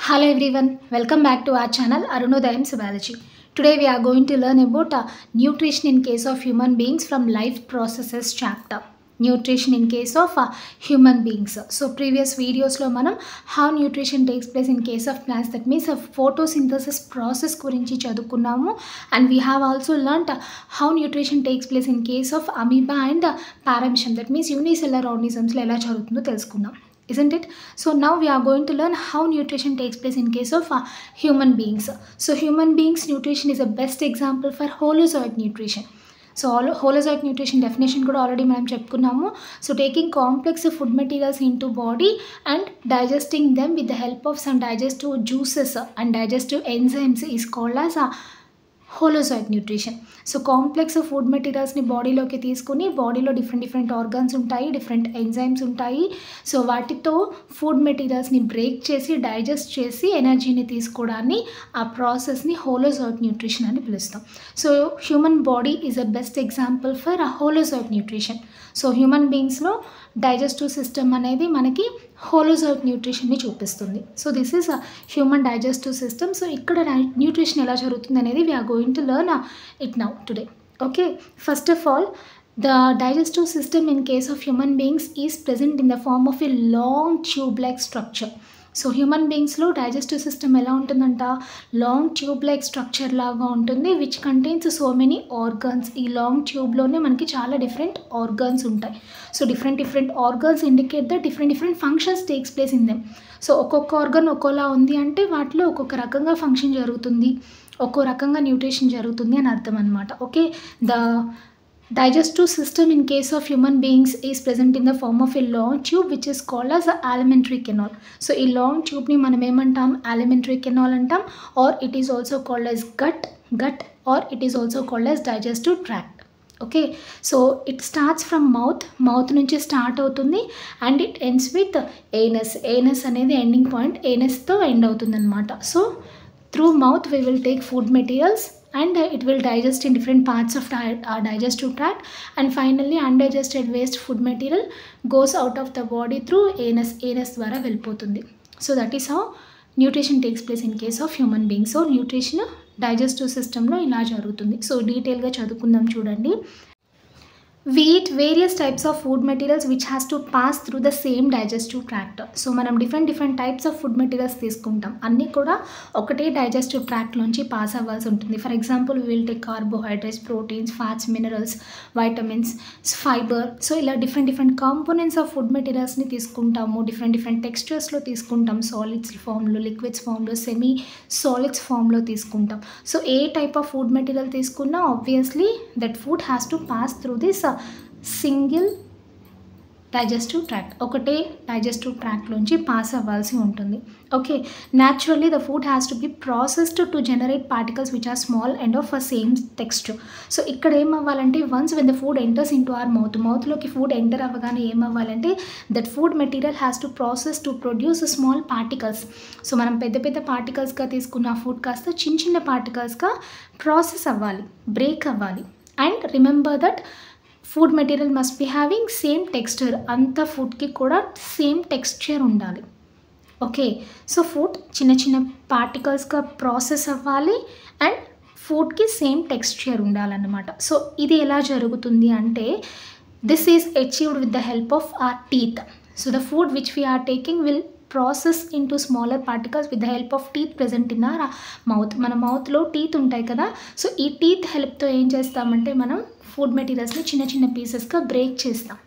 Hello everyone, welcome back to our channel Arunodayam Biology. Today we are going to learn about nutrition in case of human beings from life processes chapter. Nutrition in case of human beings. So previous videos lo manam how nutrition takes place in case of plants, that means a photosynthesis process gurinchi chadukunnamu, and we have also learnt how nutrition takes place in case of amoeba and paramecium, that means unicellular organisms lo ela jarugutundo telusukunnam, isn't it? So now we are going to learn how nutrition takes place in case of human beings. So human beings nutrition is a best example for holozoic nutrition. So holozoic nutrition definition kuda already manam cheppukunnamu. So taking complex food materials into body and digesting them with the help of some digestive juices and digestive enzymes is called as holozoic nutrition. So complex food మెటీరియల్స్ని బాడీలోకి తీసుకుని బాడీలో different organs ఉంటాయి, different enzymes ఉంటాయి. So వాటితో food మెటీరియల్స్ని break చేసి digest చేసి ఎనర్జీని తీసుకోవడాన్ని ఆ ప్రాసెస్ని హోలోజోయిక్ న్యూట్రిషన్ అని పిలుస్తాం. So human body is a best example for holozoic nutrition. So human బీయింగ్స్లో డైజెస్టివ్ సిస్టమ్ అనేది మనకి హోలోజోయిక్ న్యూట్రిషన్ని చూపిస్తుంది. So this is human digestive system. So ఇక్కడ న్యూట్రిషన్ ఎలా జరుగుతుంది అనేది we are going to learn it now today. Okay, first of all, the digestive system in case of human beings is present in the form of a long tube like structure. So human బీయింగ్స్లో digestive system ఎలా ఉంటుందంట, long tube like structure లాగా ఉంటుంది, which contains so many organs. ఈ long ట్యూబ్లోనే మనకి చాలా different organs ఉంటాయి. So different organs indicate the different functions takes place in them. So ఒక్కొక్క ఆర్గాన్ ఒక్కోలా ఉంది అంటే వాటిలో ఒక్కొక్క రకంగా ఫంక్షన్ జరుగుతుంది, ఒక్కో రకంగా న్యూట్రిషన్ జరుగుతుంది అని అర్థం అనమాట. Okay, the digestive system in case of human beings is present in the form of a long tube which is called as alimentary canal. So ఈ long tube ని మనం ఏమంటాం, alimentary canal అంటాం, or it is also called as gut or it is also called as digestive tract. Okay, so it starts from mouth నుంచి start అవుతుంది and it ends with anus అనేది ending point, ఏనస్తో end అవుతుంది అనమాట. So through mouth we will take food materials and it will digest in different parts of our digestive tract, and finally undigested waste food material goes out of the body through anus ద్వారా వెళ్ళిపోతుంది. So that is how nutrition takes place in case of human beings. So nutrition digestive systemలో ఇలా జరుగుతుంది. So డీటెయిల్గా చదువుకుందాం చూడండి. We eat various types of food materials which has to pass through the same digestive tract. So మనం different types of food materials తీసుకుంటాం, అన్నీ కూడా ఒకటే డైజెస్టివ్ ట్రాక్లోంచి పాస్ అవ్వాల్సి ఉంటుంది. For example we will take carbohydrates, proteins, fats, minerals, vitamins, fibre. So ఇలా different components of food మెటీరియల్స్ని తీసుకుంటాము, డిఫరెంట్ టెక్స్చర్స్లో తీసుకుంటాం, సాలిడ్స్ ఫామ్లో, లిక్విడ్స్ ఫామ్లో, సెమీ సాలిడ్స్ ఫామ్లో తీసుకుంటాం. సో ఏ టైప్ ఆఫ్ ఫుడ్ మెటీరియల్ తీసుకున్నా obviously that food has to pass through this single digestive tract, ఒకటే డైజెస్టివ్ ట్రాక్లోంచి పాస్ అవ్వాల్సి ఉంటుంది. Okay, naturally the food has to be processed to generate particles which are small and of a same texture. So ఇక్కడ ఏమవ్వాలంటే once when the food enters into our మౌత్లోకి food enter అవ్వగానే ఏమవ్వాలంటే that food material has to process to produce small particles. So మనం పెద్ద పార్టికల్స్గా తీసుకున్న food కాస్త చిన్న పార్టికల్స్గా ప్రాసెస్ అవ్వాలి, బ్రేక్ అవ్వాలి. And remember that food material must be having same texture, అంత ఫుడ్కి కూడా సేమ్ టెక్స్చర్ ఉండాలి. ఓకే, సో ఫుడ్ చిన్న పార్టికల్స్గా ప్రాసెస్ అవ్వాలి అండ్ ఫుడ్కి సేమ్ టెక్స్చర్ ఉండాలన్నమాట. సో ఇది ఎలా జరుగుతుంది అంటే this is achieved with the help of our teeth. So the food which we are taking will process into smaller particles with the help of teeth present in our mouth. మన మౌత్లో teeth ఉంటాయి కదా, so ఈ teeth హెల్ప్తో ఏం చేస్తామంటే మనం food మెటీరియల్స్ని చిన్న పీసెస్గా break చేస్తాం.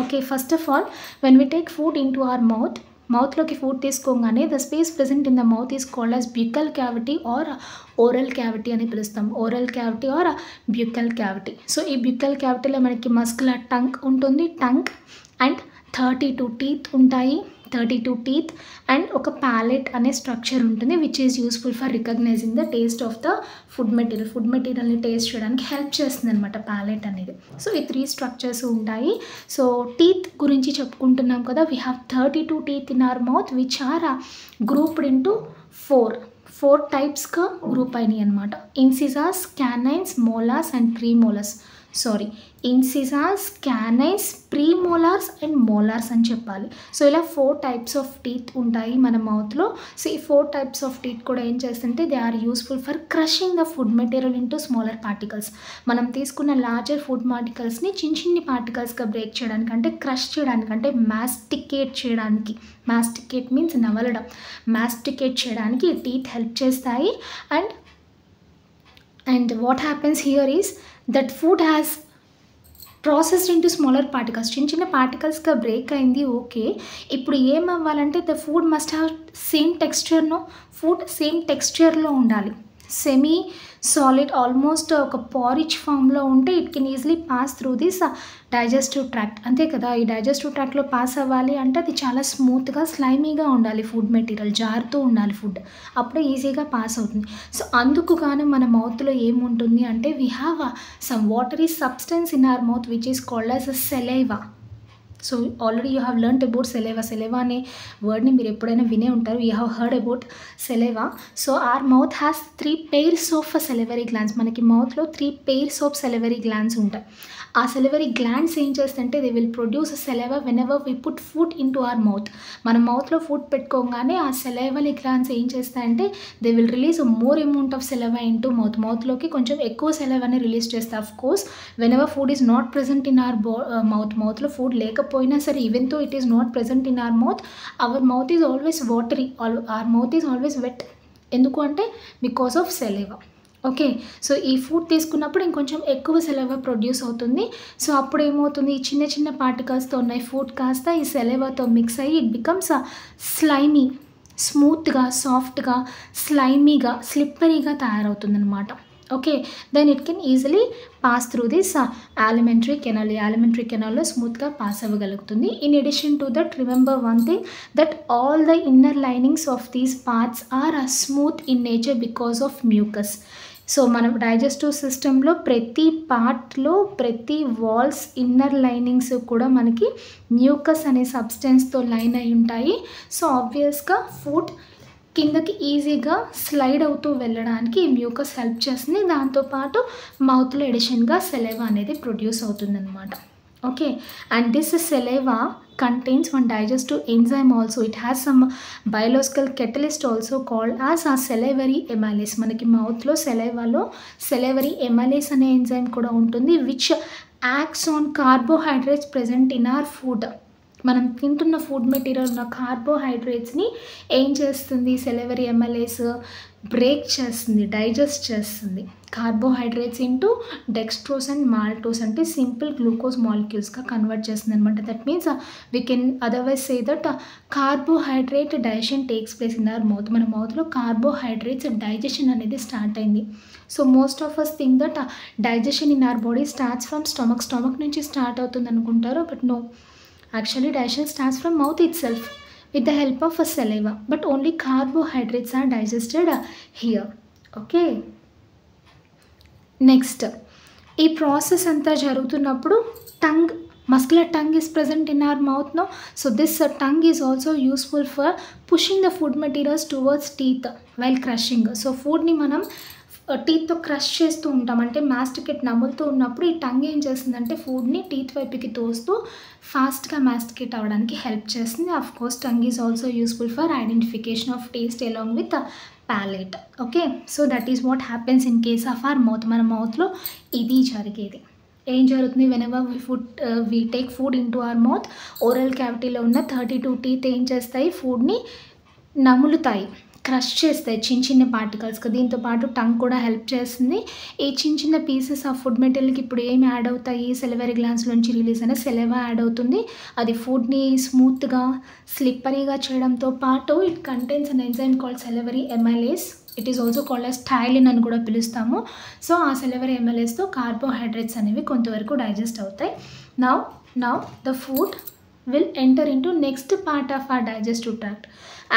Okay, first of all when we take food into our మౌత్లోకి ఫుడ్ తీసుకోగానే the space present in the mouth is called as buccal cavity or oral cavity అని పిలుస్తాం. Oral cavity or buccal cavity. So ఈ buccal క్యావిటీలో మనకి muscular tongue ఉంటుంది, tongue and 32 teeth ఉంటాయి, 32 teeth and ఒక ప్యాలెట్ అనే స్ట్రక్చర్ ఉంటుంది which is useful for recognizing the taste of the food మెటీరియల్ని టేస్ట్ చేయడానికి హెల్ప్ చేస్తుంది అనమాట ప్యాలెట్ అనేది. సో ఈ 3 స్ట్రక్చర్స్ ఉంటాయి. సో టీత్ గురించి చెప్పుకుంటున్నాం కదా, we have 32 teeth in our mouth which are grouped into 4 టైప్స్గా గ్రూప్ అయినాయి అనమాట. Incisors, canines, molars and premolars. Sorry, incisors, canines, premolars and molars అని చెప్పాలి. సో ఇలా 4 టైప్స్ ఆఫ్ టీత్ ఉంటాయి మన మౌత్లో. సో ఈ 4 టైప్స్ ఆఫ్ టీత్ కూడా ఏం చేస్తుంటే they are useful for crushing the food material into smaller particles. మనం తీసుకున్న లార్జర్ ఫుడ్ పార్టికల్స్ని చిన్ని పార్టికల్స్గా బ్రేక్ చేయడానికి, అంటే క్రష్ చేయడానికి, అంటే మాస్టికేట్ చేయడానికి. మాస్టికేట్ మీన్స్ నవలడం. మాస్టికేట్ చేయడానికి టీత్ హెల్ప్ చేస్తాయి. And what happens here is that food has processed into smaller particles. చిన్న పార్టికల్స్గా బ్రేక్ అయింది, ఓకే. ఇప్పుడు ఏమవ్వాలంటే the food must have same టెక్స్చర్ను. ఫుడ్ సేమ్ టెక్స్చర్లో ఉండాలి. సెమీ సాలిడ్, ఆల్మోస్ట్ ఒక పారిచ్ ఫామ్లో ఉంటే it can easily pass through this digestive tract. అంతే కదా, ఈ డైజెస్టివ్ ట్రాక్ట్లో పాస్ అవ్వాలి అంటే అది చాలా స్మూత్గా, స్లైమీగా ఉండాలి. ఫుడ్ మెటీరియల్ జారుతూ ఉండాలి ఫుడ్, అప్పుడే ఈజీగా పాస్ అవుతుంది. సో అందుకు గాను మన మౌత్లో ఏముంటుంది అంటే we have some watery substance in our mouth which is called as saliva. So already you have learned about saliva. Saliva అనే వర్డ్ని మీరు ఎప్పుడైనా వినే ఉంటారు. You have heard about saliva. So our mouth has 3 pairs of salivary glands. మనకి మౌత్లో 3 pairs of salivary glands ఉంటాయి. ఆ సెలైవరీ గ్లాండ్స్ ఏం చేస్తుంటే they will produce saliva whenever we put food into our mouth. మన మౌత్లో food పెట్టుకోగానే ఆ సెలైవరీ గ్లాండ్స్ ఏం చేస్తాయంటే they will release more amount of saliva into mouth. మౌత్లోకి కొంచెం ఎక్కువ సెలైవాని రిలీజ్ చేస్తాయి. Of course whenever food is not present in our మౌత్లో ఫుడ్ లేకపోయినా సరే, even though it is not present in our mouth is always watery, our mouth is always wet. ఎందుకు అంటే because of saliva. Okay, so ఈ food తీసుకున్నప్పుడు ఇంకొంచెం ఎక్కువ saliva produce అవుతుంది. సో అప్పుడు ఏమవుతుంది, ఈ చిన్న పార్టికల్స్తో ఉన్నాయి ఫుడ్ కాస్త ఈ సెలైవాతో మిక్స్ అయ్యి ఇట్ బికమ్స్ స్లైమీ, స్మూత్గా, సాఫ్ట్గా, స్లైమీగా, స్లిప్పరీగా తయారవుతుంది అనమాట. Okay, then it can easily pass through this alimentary canal. ఈ alimentary కెనాల్లో స్మూత్గా పాస్ అవ్వగలుగుతుంది. In addition to that remember one thing that all the inner linings of these parts are smooth in nature because of mucus. So మనం డైజెస్టివ్ సిస్టంలో ప్రతి పార్ట్లో, ప్రతి వాల్స్, ఇన్నర్ లైనింగ్స్ కూడా మనకి మ్యూకస్ అనే సబ్స్టెన్స్తో లైన్ అయి ఉంటాయి. సో ఆబ్వియస్గా ఫుడ్ కిందకి ఈజీగా స్లైడ్ అవుతూ వెళ్ళడానికి ఈ మ్యూకస్ హెల్ప్ చేస్తుంది. దాంతోపాటు మౌత్లో ఎడిషన్గా సెలైవా అనేది ప్రొడ్యూస్ అవుతుందన్నమాట. Okay, and this saliva contains one digestive enzyme also. It has some biological catalyst also called as a salivary amylase. మనకి మౌత్లో సెలైవాలో salivary amylase అనే ఎంజైమ్ కూడా ఉంటుంది which acts on carbohydrates present in our food. మనం తింటున్న food material ఉన్న కార్బోహైడ్రేట్స్ని ఏం చేస్తుంది, సెలైవరీ ఎమైలేస్ బ్రేక్ చేస్తుంది, డైజెస్ట్ చేస్తుంది. Carbohydrates into dextrose and maltose అంటే సింపుల్ గ్లూకోజ్ మాలిక్యూల్స్గా కన్వర్ట్ చేస్తుంది అనమాట. That means we can otherwise say that carbohydrate digestion takes place in our mouth. మన మౌత్లో కార్బోహైడ్రేట్స్ డైజెషన్ అనేది స్టార్ట్ అయింది. So most of us think that digestion in our body starts from stomach నుంచి start అవుతుంది అనుకుంటారు. But no, actually digestion starts from mouth itself with the help of a saliva, but only carbohydrates are digested here. Okay, next ఈ process అంతా జరుగుతున్నప్పుడు tongue, muscular tongue is present in our mouth, no? So this tongue is also useful for pushing the food materials towards teeth while crushing. So food ni manam టీత్తో crush చేస్తూ ఉంటాం, అంటే masticate నములుతూ ఉన్నప్పుడు ఈ tongue ఏం చేస్తుందంటే ఫుడ్ని teeth వైపుకి తోస్తూ ఫాస్ట్గా మాస్టికేట్ అవ్వడానికి హెల్ప్ చేస్తుంది. Of course tongue is also useful for identification of taste along with palate. Okay, so that is what happens in case of our mouth. మన మౌత్లో ఇది జరిగేది. ఏం జరుగుతుంది, whenever we take food into our mouth, oral క్యావిటీలో ఉన్న 32 teeth ఏం చేస్తాయి, ఫుడ్ని నములుతాయి, క్రష్ చేస్తాయి చిన్న పార్టికల్స్గా. దీంతోపాటు టంగ్ కూడా హెల్ప్ చేస్తుంది. ఈ చిన్న పీసెస్ ఆఫ్ ఫుడ్ మెటీరియల్కి ఇప్పుడు ఏమి యాడ్ అవుతాయి, సెలైవరీ గ్లాండ్స్ నుంచి రిలీజ్ అయిన సెలైవా యాడ్ అవుతుంది. అది ఫుడ్ని స్మూత్గా, స్లిప్పరీగా చేయడంతో పాటు it contains an enzyme called salivary amylase. It is also called as ptyalin అని కూడా పిలుస్తాము. సో ఆ సెలైవరీ ఎమైలేస్తో కార్బోహైడ్రేట్స్ అనేవి కొంతవరకు డైజెస్ట్ అవుతాయి. Now the food will enter into next part of our digestive tract.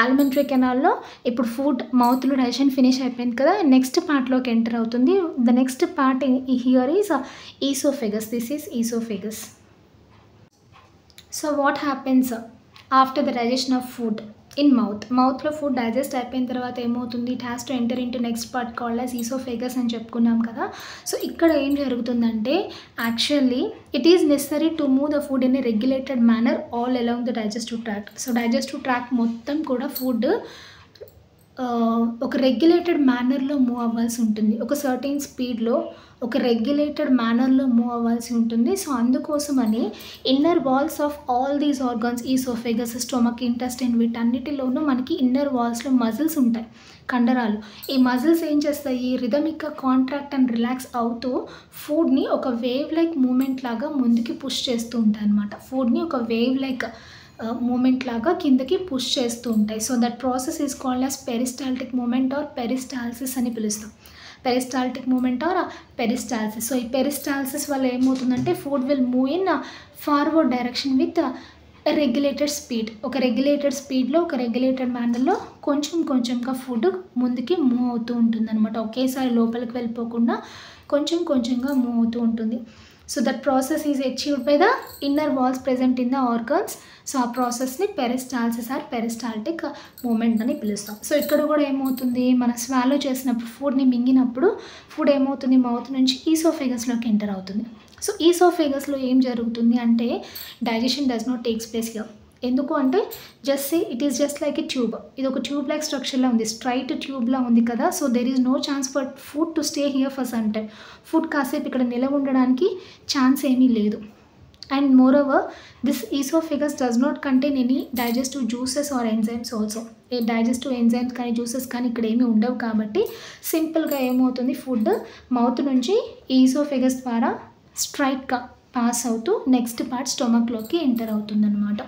alimentary కెనాల్లో ఇప్పుడు ఫుడ్ మౌత్లో డైజెషన్ ఫినిష్ అయిపోయింది కదా, నెక్స్ట్ పార్ట్లోకి ఎంటర్ అవుతుంది. The next part here is oesophagus. This is oesophagus. So what happens after the digestion of food? In మౌత్లో food digest అయిపోయిన తర్వాత ఏమవుతుంది, it has to enter into next part called as oesophagus అని చెప్పుకున్నాం కదా. So ఇక్కడ ఏం జరుగుతుందంటే actually it is necessary to move the food in a regulated manner all along the digestive tract. So digestive tract మొత్తం కూడా food ఒక regulated మేనర్లో move అవ్వాల్సి ఉంటుంది, ఒక సర్టెన్ స్పీడ్లో ఒక రెగ్యులేటెడ్ మేనర్లో మూవ్ అవ్వాల్సి ఉంటుంది. సో అందుకోసమని inner walls of all these organs, oesophagus, stomach, intestine, వీటన్నిటిలోనూ మనకి ఇన్నర్ వాల్స్లో మజిల్స్ ఉంటాయి, కండరాలు. ఈ మజిల్స్ ఏం చేస్తాయి, రిథమిక్గా కాంట్రాక్ట్ అండ్ రిలాక్స్ అవుతూ ఫుడ్ని ఒక వేవ్ లైక్ మూమెంట్ లాగా ముందుకి పుష్ చేస్తూ ఉంటాయి అన్నమాట. ఫుడ్ని ఒక వేవ్ లైక్ మూమెంట్ లాగా కిందకి పుష్ చేస్తూ ఉంటాయి. So that process is called as peristaltic movement or peristalsis అని పిలుస్తాం. Peristaltic movement or peristalsis. So ఈ పెరిస్టాల్సిస్ వల్ల ఏమవుతుందంటే food will move in forward direction with regulated speed. ఒక రెగ్యులేటెడ్ స్పీడ్లో ఒక రెగ్యులేటెడ్ మేనర్లో కొంచెం కొంచెంగా ఫుడ్ ముందుకి మూవ్ అవుతూ ఉంటుంది అనమాట. ఒకేసారి లోపలికి వెళ్ళిపోకుండా కొంచెం కొంచెంగా మూవ్ అవుతూ ఉంటుంది. So that process is achieved by the inner walls present in the organs. So ఆ ప్రాసెస్ని పెరిస్టాల్సిస్ ఆర్ పెరిస్టాల్టిక్ మూమెంట్ అని పిలుస్తాం. సో ఇక్కడ కూడా ఏమవుతుంది, మనం స్వాలో చేసినప్పుడు ఫుడ్ని మింగినప్పుడు ఫుడ్ ఏమవుతుంది, మౌత్ నుంచి ఈసోఫేగస్లోకి ఎంటర్ అవుతుంది. సో ఈసోఫేగస్లో ఏం జరుగుతుంది అంటే digestion does not takes place here. ఎందుకు అంటే it is just like A tube. ఇది ఒక ట్యూబ్ లైక్ స్ట్రక్చర్లో ఉంది, స్ట్రైట్ ట్యూబ్లా ఉంది కదా. So there is no chance for food to stay here for some time. Food కాసేపు ఇక్కడ నిలవ ఉండడానికి ఛాన్స్ ఏమీ లేదు. And moreover this oesophagus does not contain any digestive juices or enzymes also. ఏ డైజెస్టివ్ ఎంజైమ్స్ కానీ జ్యూసెస్ కానీ ఇక్కడ ఏమీ ఉండవు కాబట్టి సింపుల్గా ఏమవుతుంది, ఫుడ్ మౌత్ నుంచి ఈసోఫేగస్ ద్వారా స్ట్రైట్గా పాస్ అవుతూ నెక్స్ట్ పార్ట్ స్టొమక్లోకి ఎంటర్ అవుతుంది అనమాట.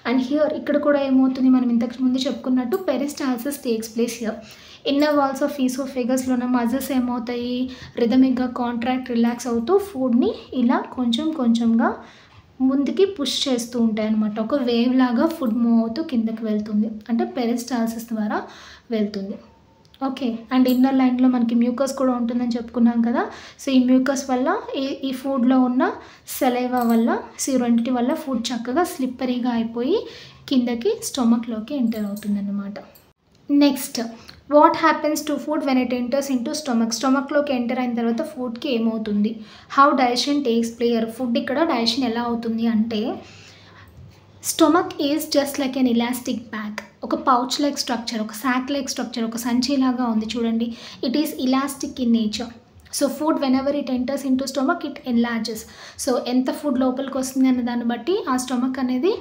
అండ్ హియర్ ఇక్కడ కూడా ఏమవుతుంది, మనం ఇంతకు ముందు చెప్పుకున్నట్టు peristalsis takes place here. Inner walls of ఈసోఫేగస్లో ఉన్న మజిల్స్ ఏమవుతాయి, రిథమిక్గా కాంట్రాక్ట్ రిలాక్స్ అవుతూ ఫుడ్ని ఇలా కొంచెం కొంచెంగా ముందుకి పుష్ చేస్తూ ఉంటాయి అనమాట. ఒక వేవ్ లాగా ఫుడ్ మూవ్ అవుతూ కిందకి వెళ్తుంది, అంటే పెరిస్టాల్సిస్ ద్వారా వెళ్తుంది. ఓకే. అండ్ ఇన్నర్ లైన్లో మనకి మ్యూకస్ కూడా ఉంటుందని చెప్పుకున్నాం కదా. సో ఈ మ్యూకస్ వల్ల ఈ ఫుడ్లో ఉన్న సెలైవా వల్ల, సో రెండింటి వల్ల ఫుడ్ చక్కగా స్లిప్పరీగా అయిపోయి కిందకి స్టొమక్లోకి ఎంటర్ అవుతుంది అన్నమాట. Next, what happens to food when it enters into stomach. స్టొమక్లోకి ఎంటర్ అయిన తర్వాత ఫుడ్కి ఏమవుతుంది, how digestion takes place. Food ఇక్కడ డైజెషన్ ఎలా అవుతుంది అంటే stomach is just like an elastic bag. ఒక పౌచ్ లైక్ స్ట్రక్చర్, ఒక సాక్ లైక్ స్ట్రక్చర్, ఒక సంచిలాగా ఉంది చూడండి. It is elastic in nature. So food whenever it enters into stomach it enlarges. So ఎంత ఫుడ్ లోపలికి వస్తుంది అన్న దాన్ని బట్టి ఆ స్టొమక్ అనేది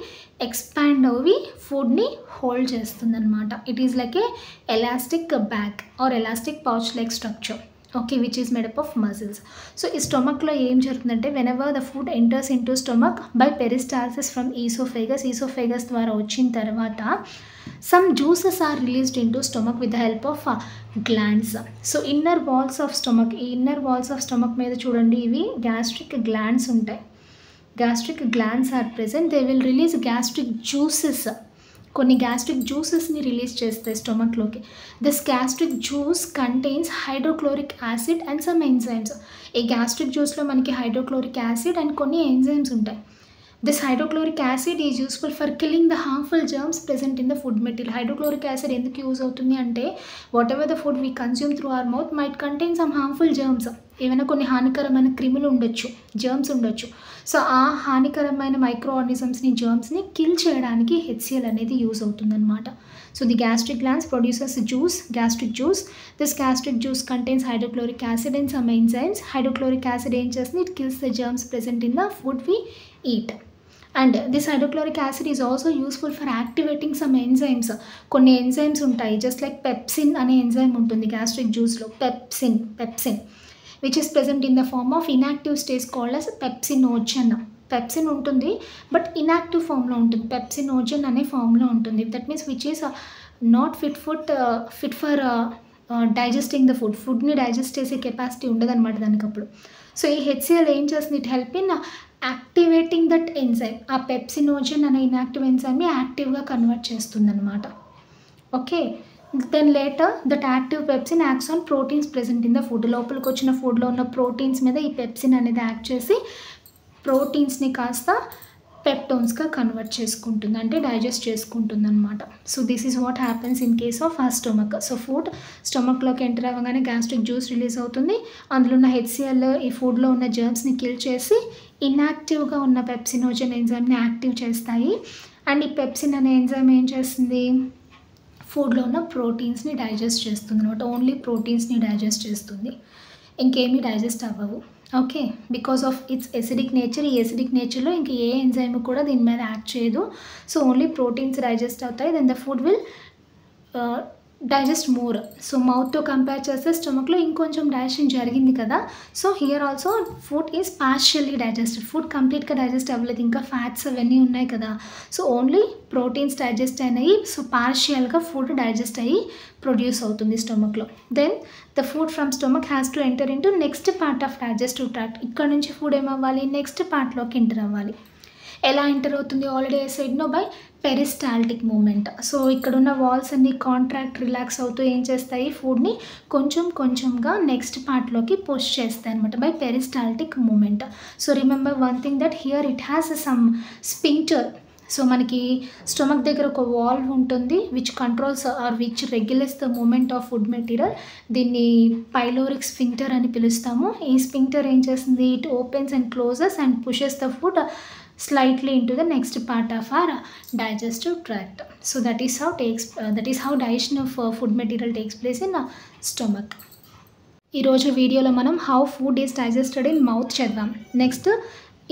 ఎక్స్పాండ్ అవి ఫుడ్ని హోల్డ్ చేస్తుంది అనమాట. It is like A elastic bag are elastic pouch like structure. Okay, which is made up of muscles. So ఈ స్టొమక్లో ఏం జరుగుతుందంటే when ever the food enters into stomach by peristalsis from oesophagus ద్వారా వచ్చిన తర్వాత some juices are released into stomach with the help of glands. So inner walls of stomach, inner walls of stomach మీద చూడండి ఇవి gastric glands ఉంటాయి. gastric glands are present. They will release gastric juices. కొన్ని gastric జ్యూసెస్ని release చేస్తాయి స్టొమక్లోకి. This gastric juice contains hydrochloric acid and some enzymes. ఈ gastric జ్యూస్లో మనకి హైడ్రోక్లోరిక్ యాసిడ్ అండ్ కొన్ని ఎంజైమ్స్ ఉంటాయి. This hydrochloric acid is useful for killing the harmful germs present in the food material. Hydrochloric acid ఎందుకు use అవుతుంది అంటే whatever the food we consume through our mouth might contain some harmful germs. ఏమైనా కొన్ని హానికరమైన క్రిములు ఉండొచ్చు, germs ఉండొచ్చు. So ఆ హానికరమైన మైక్రో ఆర్గానిజమ్స్ని, జర్మ్స్ని కిల్ చేయడానికి HCl అనేది యూజ్ అవుతుందన్నమాట. So the gastric glands produces juice, gastric juice. This gastric juice contains hydrochloric acid and some enzymes. Hydrochloric acid ఏం చేస్తుంది, it kills the germs present in the food we eat. And this hydrochloric acid is also useful for activating some enzymes. కొన్ని enzymes ఉంటాయి, just like pepsin అనే enzyme ఉంటుంది gastric జ్యూస్లో. Pepsin which is present in the form of inactive stage called as pepsinogen. Pepsin ఉంటుంది but inactive ఫామ్లో ఉంటుంది, pepsinogen అనే ఫామ్లో ఉంటుంది. That means which is not fit for digesting the ఫుడ్ని డైజెస్ట్ చేసే కెపాసిటీ ఉండదన్నమాట దానికి అప్పుడు. సో ఈ HCl ఏం చేస్తుంది, it help in activating that enzyme. ఆ పెప్సినోజన్ అనే ఇన్యాక్టివ్ ఎంజైమ్ని యాక్టివ్గా కన్వర్ట్ చేస్తుంది అనమాట. Okay, then later that active pepsin acts on proteins present in the food. లోపలికి వచ్చిన ఫుడ్లో ఉన్న ప్రోటీన్స్ మీద ఈ పెప్సిన్ అనేది యాక్ట్ చేసి ప్రోటీన్స్ని కాస్త పెప్టోన్స్గా కన్వర్ట్ చేసుకుంటుంది, అంటే డైజెస్ట్ చేసుకుంటుంది అనమాట. So this is what happens in case of ఆ స్టొమక్. సో ఫుడ్ స్టొమక్లోకి ఎంటర్ అవ్వగానే గ్యాస్ట్రిక్ జ్యూస్ రిలీజ్ అవుతుంది. అందులో ఉన్న HCl ఈ ఫుడ్లో ఉన్న జర్మ్స్ని కిల్ చేసి ఇన్యాక్టివ్గా ఉన్న పెప్సినోజన్ ఎంజైమ్ని యాక్టివ్ చేస్తాయి. అండ్ ఈ పెప్సిన్ అనే ఎంజైమ్ ఏం చేస్తుంది, ఫుడ్లో ఉన్న ప్రోటీన్స్ని డైజెస్ట్ చేస్తుంది అనమాట. ఓన్లీ ప్రోటీన్స్ని డైజెస్ట్ చేస్తుంది, ఇంకేమీ డైజెస్ట్ అవ్వవు. Okay, because of its acidic nature. ఈ ఎసిడిక్ నేచర్లో ఇంక ఏ ఎంజైమ్ కూడా దీని మీద యాక్ట్ చేయదు. సో ఓన్లీ ప్రోటీన్స్ డైజెస్ట్ అవుతాయి. Then the food will digest more. So మౌత్తో కంపేర్ చేస్తే స్టమక్లో ఇంకొంచెం డైజెషన్ జరిగింది కదా. So here also food is partially digested. Food కంప్లీట్గా డైజెస్ట్ అవ్వలేదు, ఇంకా ఫ్యాట్స్ అవన్నీ ఉన్నాయి కదా. సో ఓన్లీ ప్రోటీన్స్ డైజెస్ట్ అయినాయి. సో పార్షియల్గా ఫుడ్ డైజెస్ట్ అయ్యి ప్రొడ్యూస్ అవుతుంది స్టమక్లో. Then the food from stomach has to enter into next part of digestive tract. ఇక్కడ నుంచి ఫుడ్ ఏమవ్వాలి, నెక్స్ట్ పార్ట్లోకి ఎంటర్ అవ్వాలి. ఎలా ఎంటర్ అవుతుంది, already side no by peristaltic movement. So ఇక్కడ ఉన్న వాల్స్ అన్ని కాంట్రాక్ట్ రిలాక్స్ అవుతూ ఏం చేస్తాయి, ఫుడ్ని కొంచెం కొంచెంగా నెక్స్ట్ పార్ట్లోకి పుష్ చేస్తాయి అనమాట by peristaltic movement. So remember one thing that here it has some sphincter. So మనకి స్టమక్ దగ్గర ఒక వాల్వ్ ఉంటుంది which controls or which regulates the movement of food material. దీన్ని పైలోరిక్ స్పింక్టర్ అని పిలుస్తాము. ఈ స్పింక్టర్ ఏం చేస్తుంది, it opens and closes and pushes the food slightly into the next part of our digestive tract. So that is how digestion of food material takes place in stomach. ఈ రోజు వీడియోలో మనం how food is digested in mouth చదివాం. Next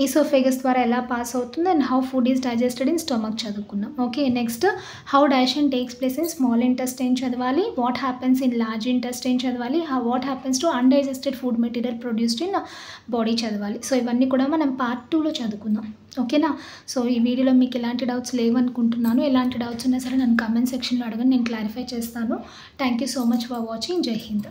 oesophagus ద్వారా ఎలా pass అవుతుంది and how food is digested in stomach చదువుకున్నాం. Okay, next how digestion takes place in small intestine చదవాలి. What happens in large intestine చదవాలి. What happens to undigested food material produced in body చదవాలి. So ఇవన్నీ కూడా మనం part 2లో చదువుకుందాం. ఓకేనా. సో ఈ వీడియోలో మీకు ఎలాంటి డౌట్స్ లేవనుకుంటున్నాను. ఎలాంటి డౌట్స్ ఉన్నా సరే నన్ను కమెంట్ సెక్షన్లో అడగండి, నేను క్లారిఫై చేస్తాను. Thank you so much for watching. జై హింద్.